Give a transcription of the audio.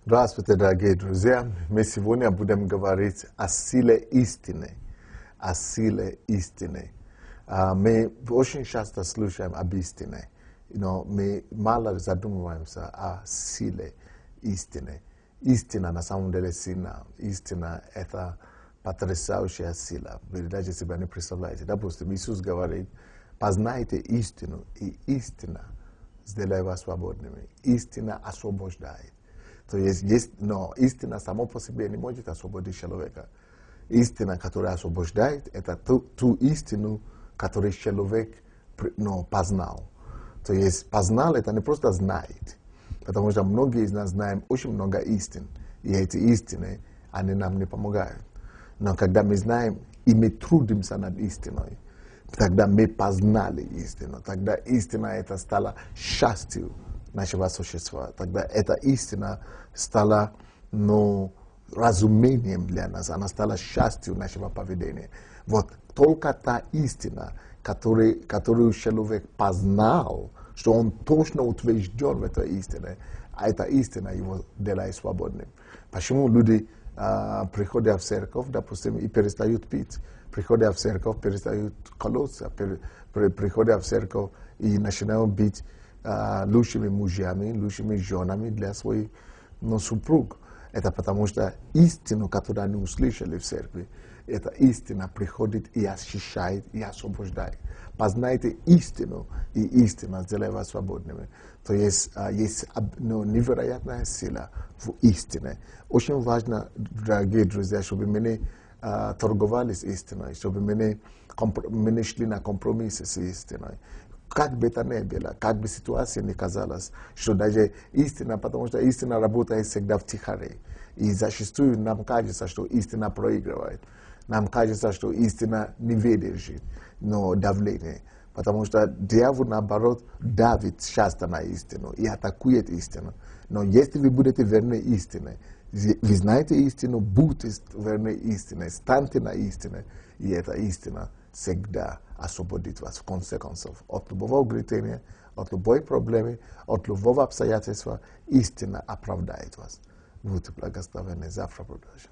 Здравствуйте, дорогие друзья! Мы сегодня будем говорить о силе истины. О силе истины. Мы очень часто слушаем об истине, но мы мало задумываемся о силе истины. Истина на самом деле сильна. Истина – это потрясающая сила. Вы даже себя не представляете. Допустим, Иисус говорит: познайте истину, и истина сделает вас свободными. Истина освобождает. То есть, но истина само по себе не может освободить человека. Истина, которая освобождает, это ту истину, которую человек познал. То есть познал — это не просто знает. Потому что многие из нас знаем очень много истин. И эти истины, они нам не помогают. Но когда мы знаем, и мы трудимся над истиной, тогда мы познали истину. Тогда истина это стала счастью нашего существа. Тогда эта истина стала разумением для нас. Она стала счастью нашего поведения. Вот только та истина, которую человек познал, что он точно утвержден в этой истине, а эта истина его делает свободным. Почему люди приходят в церковь, допустим, и перестают пить? Приходят в церковь, перестают колоться, приходят в церковь и начинают быть лучшими мужьями, лучшими женами для своих супруг. Это потому что истину, которую они услышали в церкви, эта истина приходит и очищает, и освобождает. Познайте истину, и истина сделает вас свободными. То есть невероятная сила в истине. Очень важно, дорогие друзья, чтобы мы не торговали с истиной, чтобы мы не шли на компромиссы с истиной. Как бы это ни было, как бы ситуация ни казалась, что даже истина, потому что истина работает всегда втихаря. И зачастую нам кажется, что истина проигрывает. Нам кажется, что истина не выдержит давление. Потому что дьявол, наоборот, давит часто на истину и атакует истину. Но если вы будете верны истине, вы знаете истину, будьте верны истине, станьте на истине, и эта истина всегда освободит вас в конце концов от любого угнетения, от любой проблемы, от любого обстоятельства. Истина оправдает вас. Будьте благословенны. Завтра продолжим.